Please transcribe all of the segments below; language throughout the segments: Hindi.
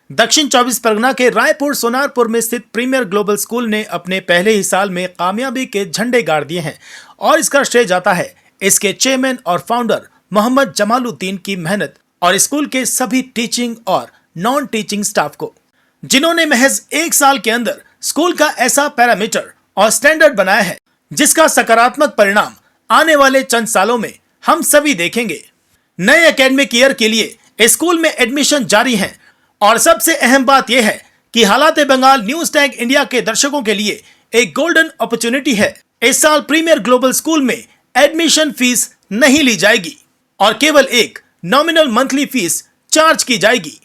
दक्षिण 24 परगना के रायपुर सोनारपुर में स्थित प्रीमियर ग्लोबल स्कूल ने अपने पहले ही साल में कामयाबी के झंडे गाड़ दिए हैं और इसका श्रेय जाता है इसके चेयरमैन और फाउंडर मोहम्मद जमालुद्दीन की मेहनत और स्कूल के सभी टीचिंग और नॉन टीचिंग स्टाफ को, जिन्होंने महज एक साल के अंदर स्कूल का ऐसा पैरामीटर और स्टैंडर्ड बनाया है जिसका सकारात्मक परिणाम आने वाले चंद सालों में हम सभी देखेंगे। नए एकेडमिक ईयर के लिए स्कूल में एडमिशन जारी हैं और सबसे अहम बात यह है कि हालात बंगाल न्यूज टैग इंडिया के दर्शकों के लिए एक गोल्डन अपॉर्चुनिटी है। इस साल प्रीमियर ग्लोबल स्कूल में एडमिशन फीस नहीं ली जाएगी और केवल एक नॉमिनल मंथली फीस चार्ज की जाएगी।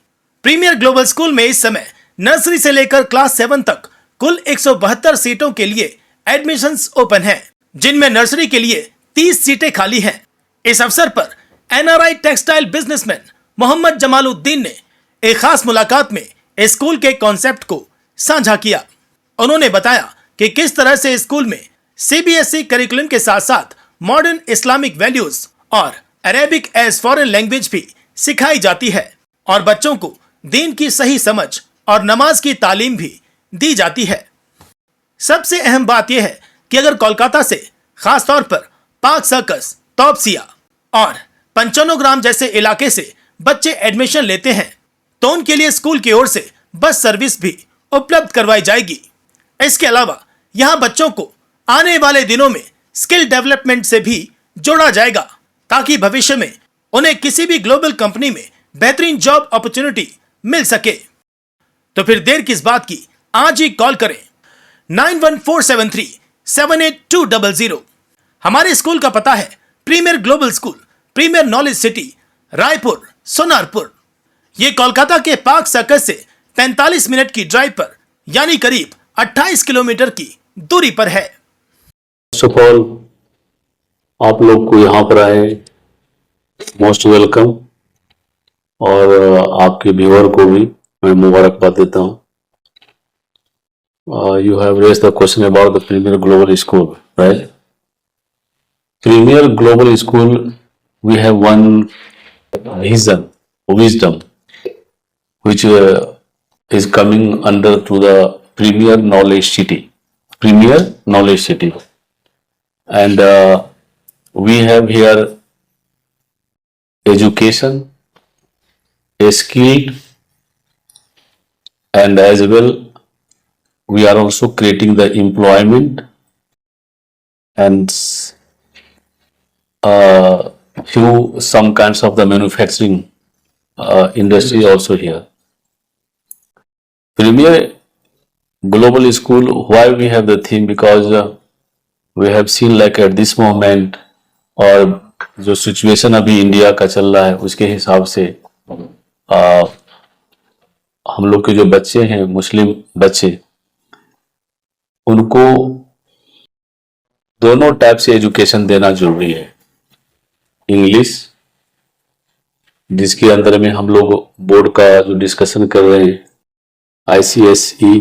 प्रीमियर ग्लोबल स्कूल में इस समय नर्सरी से लेकर क्लास 7 तक कुल 172 सीटों के लिए एडमिशंस ओपन हैं, जिनमें नर्सरी के लिए 30 सीटें खाली हैं। इस अवसर पर NRI textile businessman Mohammed Jamaluddin ने एक खास मुलाकात में स्कूल के कॉन्सेप्ट को साझा किया। उन्होंने बताया कि किस तरह से स्कूल में सीबीएसई करिकुलम के साथ साथ मॉडर्न इस्लामिक वैल्यूज और अरेबिक एज फॉरेन लैंग्वेज भी सिखाई जाती है और बच्चों को दीन की सही समझ और नमाज की तालीम भी दी जाती है। सबसे अहम बात यह है कि अगर कोलकाता से खासतौर पर पार्क सर्कस, तौबसिया और पंचानोग्राम जैसे इलाके से बच्चे एडमिशन लेते हैं तो उनके लिए स्कूल की ओर से बस सर्विस भी उपलब्ध करवाई जाएगी। इसके अलावा यहां बच्चों को आने वाले दिनों में स्किल डेवलपमेंट से भी जोड़ा जाएगा ताकि भविष्य में उन्हें किसी भी ग्लोबल कंपनी में बेहतरीन जॉब अपॉर्चुनिटी मिल सके। तो फिर देर किस बात की, आज ही कॉल करें 9147378200। हमारे स्कूल का पता है premier global school, premier knowledge city, Raipur Sonarpur. ये कोलकाता के पार्क सर्कस से 45 मिनट की ड्राइव पर यानी करीब 28 किलोमीटर की दूरी पर है। फर्स्ट ऑफ ऑल आप लोग को यहाँ पर आए मोस्ट वेलकम और आपके व्यूअर को भी मैं मुबारकबाद देता हूँ। You have raised the question about the Premier Global School, right? Premier Global School, we have one wisdom, which is coming under to the Premier Knowledge City, and we have here education, a skilled, and as well we are also creating the employment and some kinds of the manufacturing industry also here. Premier Global School, why we have the theme? Because we have seen like at this moment और जो सिचुएशन अभी इंडिया का चल रहा है उसके हिसाब से हम लोग के जो बच्चे हैं, मुस्लिम बच्चे, उनको दोनों टाइप से एजुकेशन देना जरूरी है। इंग्लिश, जिसके अंदर में हम लोग बोर्ड का जो डिस्कशन कर रहे हैं आईसीएसई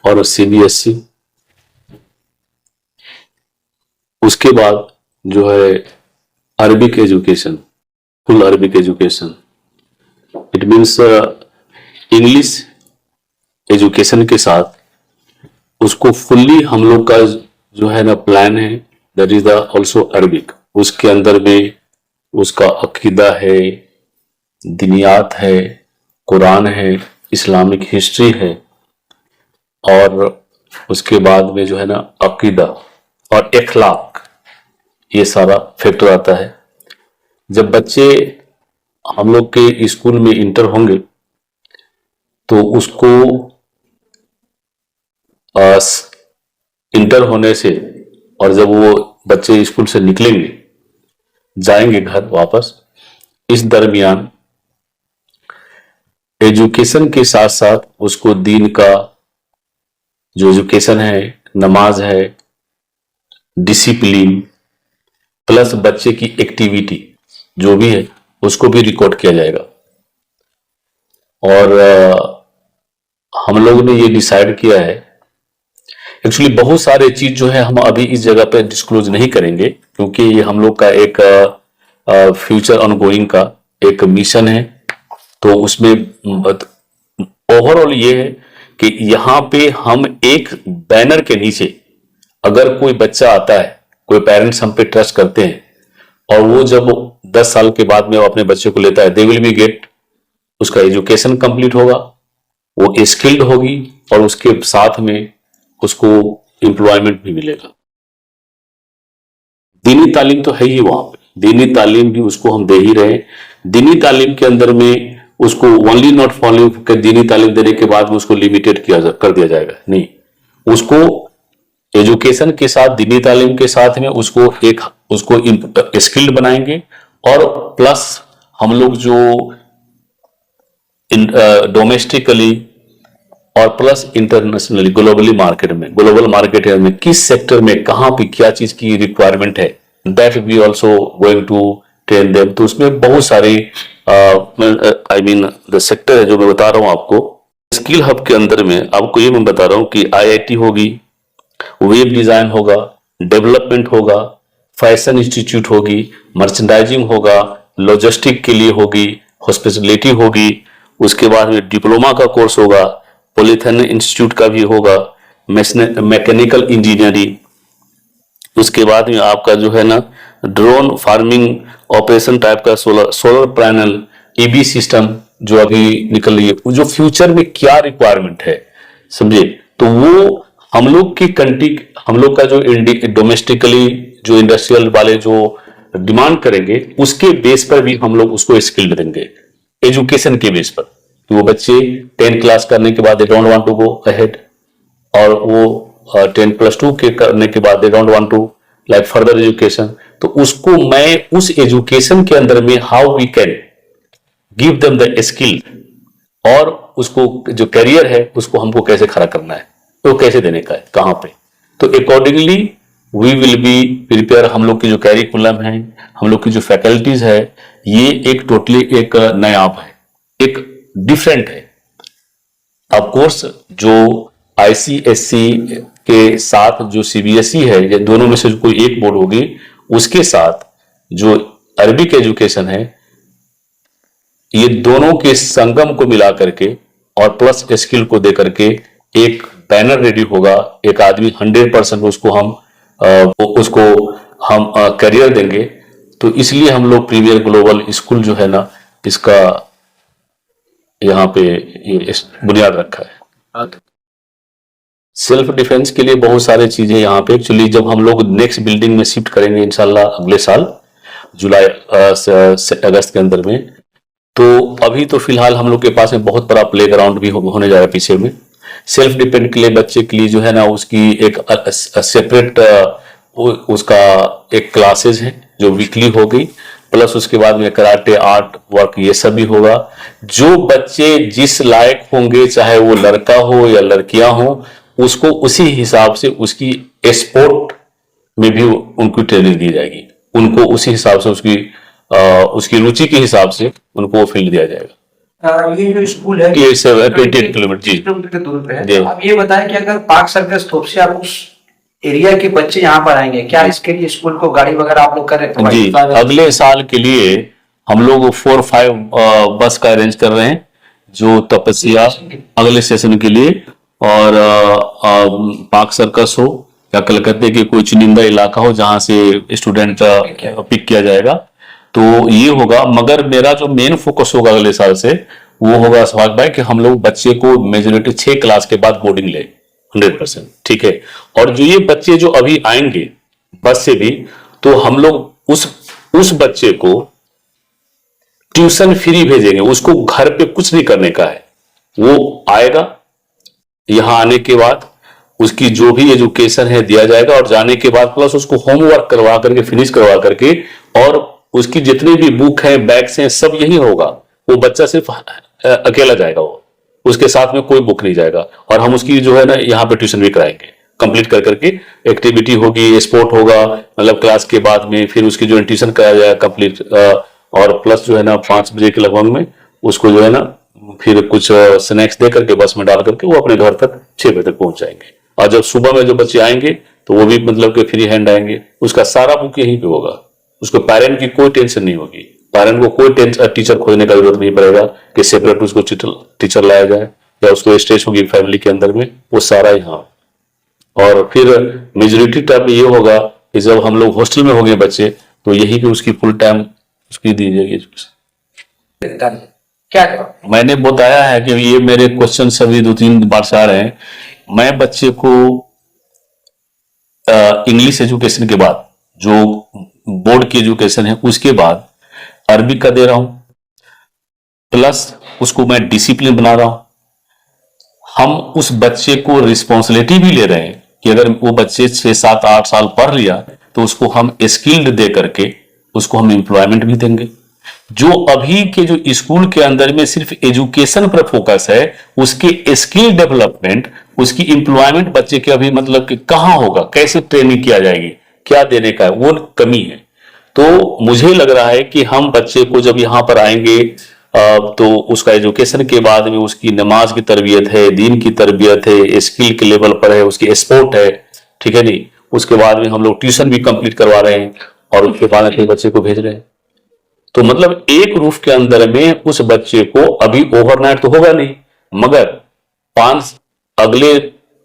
और सीबीएसई, उसके बाद जो है Arabic education, full Arabic education. It means English education के साथ उसको फुल्ली हम लोग का जो है ना प्लान है, that is the also Arabic. उसके अंदर में उसका अकीदा है, दिनियात है, कुरान है, इस्लामिक हिस्ट्री है और उसके बाद में जो है ना अकीदा और इखलाक, ये सारा फैक्टर आता है। जब बच्चे हम लोग के स्कूल में इंटर होंगे तो उसको इंटर होने से और जब वो बच्चे स्कूल से निकलेंगे, जाएंगे घर वापस, इस दरमियान एजुकेशन के साथ साथ उसको दीन का जो एजुकेशन है, नमाज है, डिसिप्लिन प्लस बच्चे की एक्टिविटी जो भी है उसको भी रिकॉर्ड किया जाएगा। और हम लोग ने ये डिसाइड किया है, एक्चुअली बहुत सारे चीज जो है हम अभी इस जगह पे डिस्क्लोज नहीं करेंगे क्योंकि ये हम लोग का एक फ्यूचर ऑनगोइंग का एक मिशन है, तो उसमें ओवरऑल ये है कि यहाँ पे हम एक बैनर के नीचे अगर कोई बच्चा आता है, कोई पेरेंट्स हम पे ट्रस्ट करते हैं और वो जब 10 साल के बाद में वो अपने बच्चे को लेता है, दे विल बी गेट, उसका एजुकेशन कंप्लीट होगा, वो स्किल्ड होगी और उसके साथ में उसको एम्प्लॉयमेंट भी मिलेगा। दीनी तालीम तो है ही वहां पे, दीनी तालीम भी उसको हम दे ही रहे। दीनी तालीम के अंदर में उसको ओनली नॉट फॉलोइंग के दीनी तालीम देने के बाद में उसको लिमिटेड कर दिया जाएगा, नहीं, उसको एजुकेशन के साथ, दीनी तालीम के साथ में उसको स्किल्ड बनाएंगे और प्लस हम लोग जो डोमेस्टिकली और प्लस इंटरनेशनली ग्लोबल मार्केट में किस सेक्टर में कहां पे क्या चीज की रिक्वायरमेंट है, that we also going to train them. तो उसमें बहुत सारे द सेक्टर है जो मैं बता रहा हूं आपको। स्किल हब के अंदर में आपको ये मैं बता रहा हूं कि IIT होगी, वेब डिजाइन होगा, डेवलपमेंट होगा, फैशन इंस्टीट्यूट होगी, मर्चेंडाइजिंग होगा, लॉजिस्टिक के लिए होगी, हॉस्पिटलिटी होगी, उसके बाद में डिप्लोमा का कोर्स होगा, पॉलिथेन इंस्टीट्यूट का भी होगा, मैकेनिकल इंजीनियरिंग, उसके बाद में आपका जो है ना ड्रोन फार्मिंग ऑपरेशन टाइप का, सोलर पैनल, EV सिस्टम जो अभी निकल रही है, जो फ्यूचर में क्या रिक्वायरमेंट है समझे, तो वो हम लोग की कंट्री, हम लोग का जो डोमेस्टिकली जो इंडस्ट्रियल वाले जो डिमांड करेंगे उसके बेस पर भी हम लोग उसको स्किल देंगे, एजुकेशन के बेस पर। वो बच्चे 10 क्लास करने के बाद they don't want to go ahead, और वो 10+2 के करने के बाद they don't want to like further education, तो उसको मैं उस एजुकेशन के अंदर में how we can give them the skill, और उसको जो करियर है उसको हमको कैसे खड़ा करना है, तो कैसे देने का है, कहां पे, तो accordingly we will be prepare. हम लोग की जो कैरिकुलम है, हम लोग की जो फैकल्टीज है, ये एक टोटली एक नया है, एक डिफरेंट है। ऑफ कोर्स जो ICSE के साथ जो CBSE है, ये दोनों में से कोई एक बोर्ड होगी, उसके साथ जो अरबिक एजुकेशन है, ये दोनों के संगम को मिला करके और प्लस स्किल को दे करके एक बैनर रेडी होगा। एक आदमी 100% उसको हम करियर देंगे। तो इसलिए हम लोग प्रीमियर ग्लोबल स्कूल जो है ना, इसका यहाँ पे ये बुनियाद रखा है। सेल्फ डिफेंस के लिए बहुत सारे चीजें यहाँ पे, एक्चुअली जब हम लोग नेक्स्ट बिल्डिंग में शिफ्ट करेंगे इंशाल्लाह अगले साल जुलाई अगस्त के अंदर में, तो अभी तो फिलहाल हम लोग के पास में बहुत बड़ा प्ले ग्राउंड भी होने जा रहा है पीछे में। सेल्फ डिफेंस के लिए बच्चे के लिए जो है ना, उसकी एक सेपरेट उसका एक क्लासेज है जो वीकली हो गई, प्लस उसके बाद में कराटे, आर्ट वर्क, ये सब भी होगा। जो बच्चे जिस लायक होंगे, चाहे वो लड़का हो या लड़कियां हो, उसको उसी हिसाब से उसकी स्पोर्ट में भी उनको ट्रेनिंग दी जाएगी, उनको उसी हिसाब से उसकी रुचि के हिसाब से उनको वो फील्ड दिया जाएगा। ये जो स्कूल है ये 28 किलोमीटर जी के दूर पे है। तो आप ये बताएं कि अगर पार्क सर्कस तोप से आप उस एरिया के बच्चे यहाँ पर आएंगे, क्या इसके लिए स्कूल को गाड़ी वगैरह आप लोग कर रहे हैं? जी, अगले साल के लिए हम लोग 4-5 बस का अरेंज कर रहे हैं, जो तपस्या अगले सेशन के लिए, और पार्क सर्कस हो या कलकत्ते के कोई चुनिंदा इलाका हो जहां से स्टूडेंट पिक किया जाएगा, तो ये होगा। मगर मेरा जो मेन फोकस होगा अगले साल से, वो होगा सुभाष भाई कि हम लोग बच्चे को मेजोरिटी 6 क्लास के बाद बोर्डिंग ले 100%, ठीक है। और जो ये बच्चे जो अभी आएंगे बस से भी, तो हम लोग उस बच्चे को ट्यूशन फ्री भेजेंगे, उसको घर पे कुछ नहीं करने का है। वो आएगा, यहां आने के बाद उसकी जो भी एजुकेशन है दिया जाएगा, और जाने के बाद प्लस उसको होमवर्क करवा करके, फिनिश करवा करके, और उसकी जितनी भी बुक है, बैग्स हैं, सब यही होगा। वो बच्चा सिर्फ अकेला जाएगा, वो उसके साथ में कोई बुक नहीं जाएगा। और हम उसकी जो है ना यहाँ पे ट्यूशन भी कराएंगे, कंप्लीट कर करके एक्टिविटी होगी, स्पोर्ट होगा, मतलब क्लास के बाद में फिर उसकी जो ट्यूशन कराया जाएगा कंप्लीट, और प्लस जो है ना 5 बजे के लगभग में उसको जो है ना फिर कुछ स्नैक्स दे करके बस में डाल करके वो अपने घर तक 6 बजे तक पहुंच जाएंगे। और जब सुबह में जो बच्चे आएंगे तो वो भी मतलब कि फ्री हैंड आएंगे, उसका सारा बुक यहीं पे होगा, उसको पेरेंट की कोई टेंशन नहीं होगी, पेरेंट को कोई टीचर खोजने का जरूरत नहीं पड़ेगा कि सेपरेट उसको टीचर लाया जाए या उसको स्ट्रेस होगी फैमिली के अंदर में, वो सारा यहाँ। और फिर मेजोरिटी टाइम ये होगा कि जब हम लोग हॉस्टल में होंगे बच्चे, तो यही कि उसकी फुल टाइम उसकी दी जाएगी एजुकेशन। क्या मैंने बताया है कि ये मेरे क्वेश्चन सभी 2-3 बार से आ रहे हैं। मैं बच्चे को इंग्लिश एजुकेशन के बाद, जो बोर्ड की एजुकेशन है उसके बाद अरबी का दे रहा हूं, प्लस उसको मैं डिसिप्लिन बना रहा हूं। हम उस बच्चे को रिस्पॉन्सिबिलिटी भी ले रहे हैं कि अगर वो बच्चे 6, 7, 8 साल पढ़ लिया तो उसको हम स्किल्ड दे करके उसको हम एम्प्लॉयमेंट भी देंगे। जो अभी के जो स्कूल के अंदर में सिर्फ एजुकेशन पर फोकस है, उसके स्किल डेवलपमेंट, उसकी एम्प्लॉयमेंट बच्चे के अभी मतलब कि कहां होगा, कैसे ट्रेनिंग किया जाएगी, क्या देने का है, वो कमी है। तो मुझे लग रहा है कि हम बच्चे को जब यहां पर आएंगे तो उसका एजुकेशन के बाद में उसकी नमाज की तरबियत है, दीन की तरबियत है, स्किल के लेवल पर है, उसकी स्पोर्ट है, ठीक है नहीं। उसके बाद में हम लोग ट्यूशन भी कंप्लीट करवा रहे हैं और उसके बाद अपने बच्चे को भेज रहे हैं। तो मतलब एक रूफ के अंदर में उस बच्चे को अभी ओवरनाइट तो होगा नहीं, मगर अगले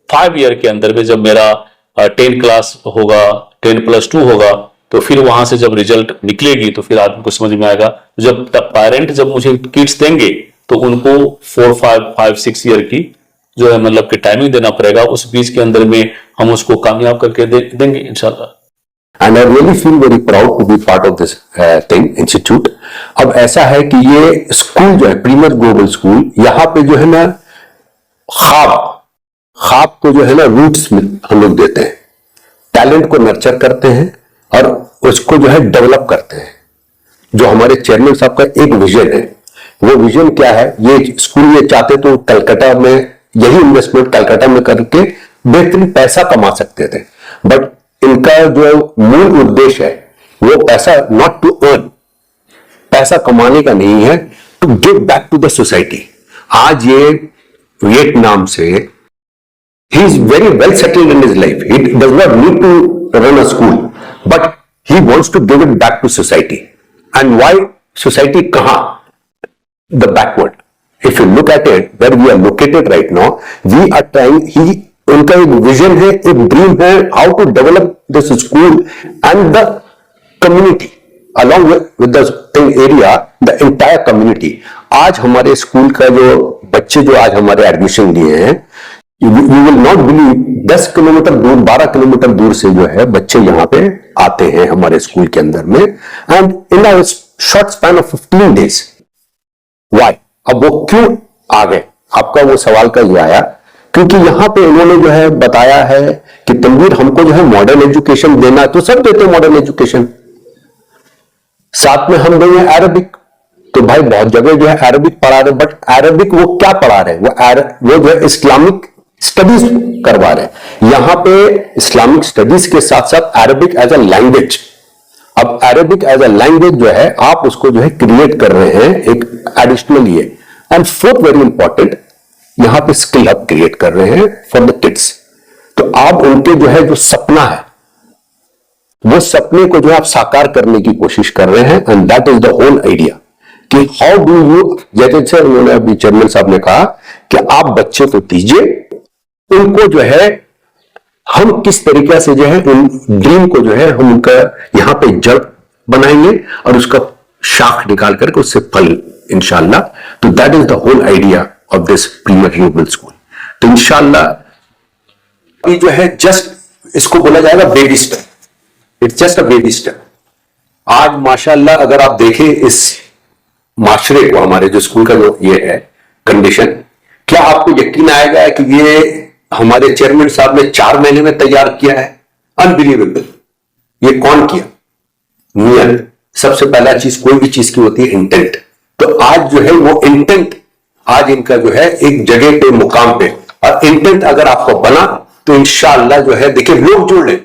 5 ईयर के अंदर में जब मेरा 10 क्लास होगा, 10+2 होगा, तो फिर वहां से जब रिजल्ट निकलेगी तो फिर आदमी को समझ में आएगा। जब पेरेंट जब मुझे किड्स देंगे तो उनको 4, 5, 6 ईयर की जो है मतलब कि टाइमिंग देना पड़ेगा। उस बीच के अंदर में हम उसको कामयाब करके देंगे इंशाल्लाह। And I really feel very proud to be part of this institute. अब ऐसा है कि ये स्कूल जो है प्रीमियर ग्लोबल स्कूल, यहाँ पे जो है ना ख्वाब को जो है ना रूट्स में हम लोग देते हैं, टैलेंट को नर्चर करते हैं और उसको जो है डेवलप करते हैं। जो हमारे चेयरमैन साहब का एक विजन है, वो विजन क्या है, ये स्कूल ये चाहते तो कलकत्ता में यही इन्वेस्टमेंट कलकत्ता में करके बेहतरीन पैसा कमा सकते थे, बट इनका जो मूल उद्देश्य है वो पैसा नॉट टू अर्न, पैसा कमाने का नहीं है, to give back to the society. आज ये वियतनाम से he is very well settled in his life. He does not need to run a school, but he wants to give it back to society. And why society? Kaha? The backward. If you look at it, where we are located right now, we are trying. उनका एक विजन है, एक ड्रीम है, how to develop this school and the community along with the area, the entire community. आज हमारे स्कूल का जो बच्चे जो आज हमारे एडमिशन लिए हैं, you will not believe 10 kilometre दूर, 12 किलोमीटर दूर से जो है बच्चे यहाँ पे आते हैं हमारे स्कूल के अंदर में, and in a short span of 15 days. Why? अब वो क्यों आ गए, आपका वो सवाल का ये आया क्योंकि यहां पे इन्होंने जो है बताया है कि तनवीर हमको जो है मॉडर्न एजुकेशन देना, तो सब देते हैं मॉडर्न एजुकेशन, साथ में हम देंगे अरबिक। तो भाई बहुत जगह जो है अरबिक पढ़ा रहे, बट अरबिक वो क्या पढ़ा रहे, वो जो है इस्लामिक स्टडीज करवा रहे। यहां पे इस्लामिक स्टडीज के साथ साथ अरबिक एज अ लैंग्वेज, अब अरबिक एज अ लैंग्वेज जो है आप उसको जो है क्रिएट कर रहे हैं एक एडिशनल ये। एंड फोर्थ वेरी इंपॉर्टेंट, यहां पे स्किल हब क्रिएट कर रहे हैं फॉर द किड्स। तो आप उनके जो है जो सपना है, वो सपने को जो है आप साकार करने की कोशिश कर रहे हैं, and that is the whole idea कि हाउ डू यू, जैसे उन्होंने अभी चेयरमैन साहब ने कहा कि आप बच्चे को दीजिए, उनको जो है हम किस तरीके से जो है उन ड्रीम को जो है हम उनका यहां पे जड़ बनाएंगे और उसका शाख निकाल करके उससे फल इंशाल्लाह। तो that is the whole idea of this premier global school. तो इंशाल्लाह ये जो है जस्ट इसको बोला जाएगा baby step, it's just a baby step. आज माशाल्लाह अगर आप देखें इस माशरे को, हमारे जो स्कूल का जो ये है कंडीशन, क्या आपको यकीन आएगा कि ये हमारे चेयरमैन साहब ने 4 महीने में तैयार किया है? अनबिलीवेबल। ये कौन किया? नियत। सबसे पहला चीज कोई भी चीज की होती है इंटेंट। तो आज जो है वो इंटेंट आज इनका जो है एक जगह पे मुकाम पे, और इंटेंट अगर आपको बना तो इंशाअल्लाह जो है देखिए लोग जुड़ ले।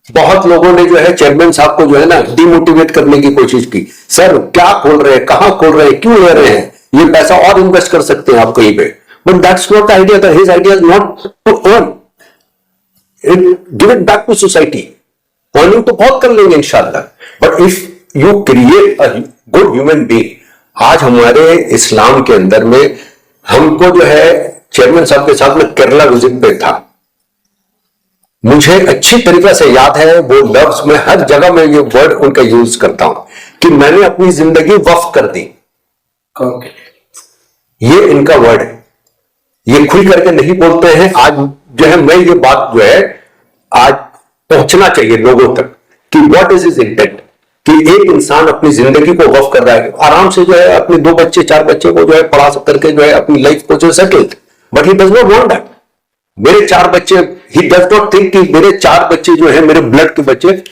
बहुत लोगों ने जो है चेयरमैन साहब को जो है ना डिमोटिवेट करने की कोशिश की, सर क्या खोल रहे हैं, कहां खोल रहे हैं, क्यों ले रहे हैं, ये पैसा और इन्वेस्ट कर सकते हैं आप कहीं पे। But that's not the idea, his idea is not to earn, give it back to society. Earning तो बहुत कर लेंगे इंशाल्लाह, but if you create a good human being. आज हमारे इस्लाम के अंदर में हमको जो है चेयरमैन साहब के साथ में केरला विजिट पे था। मुझे अच्छी तरीके से याद है वो लफ्ज, मैं हर जगह में ये वर्ड उनका यूज करता हूं कि मैंने अपनी जिंदगी वक्फ कर दी। ये इनका वर्ड है, ये खुल करके नहीं बोलते हैं। आज जो है मैं ये बात जो है आज पहुंचना चाहिए लोगों तक कि व्हाट इज हिज इंटेंट, कि एक इंसान अपनी जिंदगी को वक्फ कर रहा है, आराम से जो है अपने 2 बच्चे 4 बच्चे को जो है पढ़ा करके जो है अपनी लाइफ को जो settled, but he does not want that. मेरे 4 बच्चे, ही डज नॉट थिंक कि मेरे 4 बच्चे जो है मेरे ब्लड के बच्चे,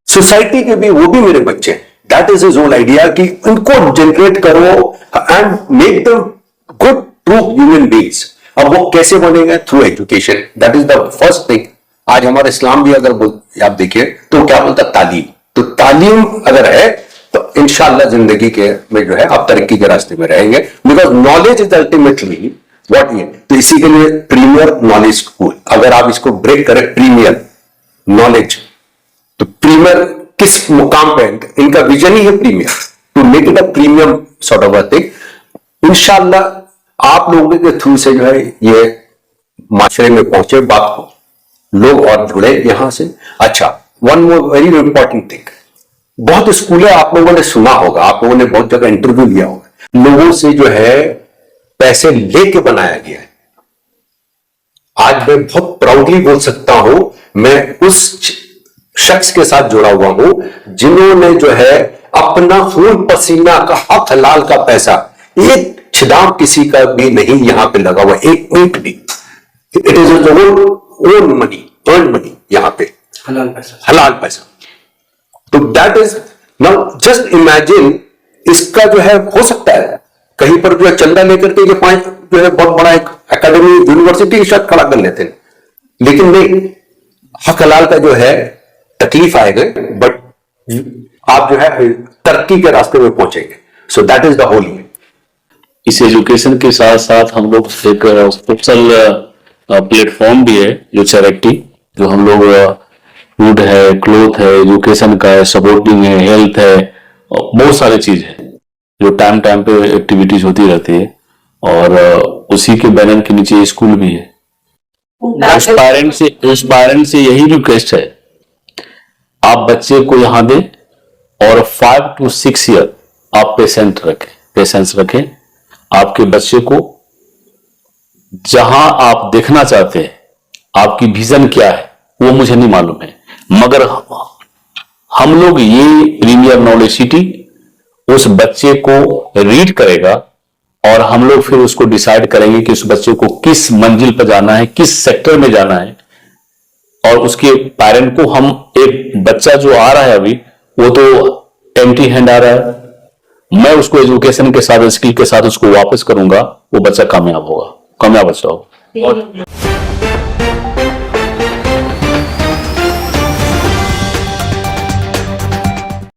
सोसाइटी के भी, वो भी मेरे बच्चे। That is his whole idea कि उनको जनरेट करो and make them good true human beings. अब वो कैसे बनेगा? Through education. That is the first thing. आज हमारा इस्लाम भी अगर आप देखिए तो क्या बोलता? तालीम। तो तालीम अगर है तो इंशाअल्लाह जिंदगी के में जो है आप तरक्की के रास्ते में रहेंगे, because knowledge is ultimately what ये। तो इसी के लिए प्रीमियर नॉलेज स्कूल, अगर आप इसको ब्रेक करें, प्रीमियर नॉलेज, तो प्रीमियर किस मुकाम पे? इनका विजन ही है premier, to make it a premium sort of a thing. इंशाअल्लाह आप लोगों के थ्रू से जो है ये माशरे में पहुंचे बात को, लोग और जुड़े यहां से। अच्छा, one more very important thing, बहुत स्कूल है, आप लोगों ने सुना होगा, आप लोगों ने बहुत जगह इंटरव्यू लिया होगा, लोगों से जो है पैसे लेके बनाया गया है। आज मैं बहुत प्राउडली बोल सकता हूं, मैं उस शख्स के साथ जुड़ा हुआ हूं जिन्होंने जो है अपना खून पसीना का हक हलाल का पैसा, एक छिदाम किसी का भी नहीं यहां पे लगा हुआ, एक ईंट भी। It is own money, earn money, यहां पे हलाल पैसा, हलाल पैसा। तो that is now just imagine, इसका जो है हो सकता है कहीं पर जो है चंदा लेकर के ये 5 जो है बहुत बड़ा एक एकेडमी यूनिवर्सिटी शायद खड़ा कर लेते हैं, लेकिन नहीं, हक हलाल का जो है तकलीफ आएगा, बट आप जो है तरक्की के रास्ते में पहुंचेंगे। So that is the whole. इस एजुकेशन के साथ साथ हम लोग एक सोशल प्लेटफॉर्म भी है, जो चैरिटी, जो हम लोग फूड है, क्लोथ है, एजुकेशन का है, सपोर्टिंग है, हेल्थ है, बहुत सारी चीज है जो टाइम टाइम पे एक्टिविटीज होती रहती है, और उसी के बैनर के नीचे स्कूल भी है। उस पेरेंट से यही रिक्वेस्ट है, आप बच्चे को यहां दें और 5 to 6 ईयर आप पेशेंस रखें। आपके बच्चे को जहां आप देखना चाहते हैं, आपकी विजन क्या है वो मुझे नहीं मालूम है, मगर हम लोग ये प्रीमियर नॉलेज सिटी उस बच्चे को रीड करेगा, और हम लोग फिर उसको डिसाइड करेंगे कि उस बच्चे को किस मंजिल पर जाना है, किस सेक्टर में जाना है। और उसके पेरेंट को हम, एक बच्चा जो आ रहा है अभी, वो तो एम्प्टी हैंड आ रहा है, मैं उसको एजुकेशन के साथ, स्किल के साथ उसको वापस करूंगा, वो बच्चा कामयाब होगा, कामयाब बच्चा होगा।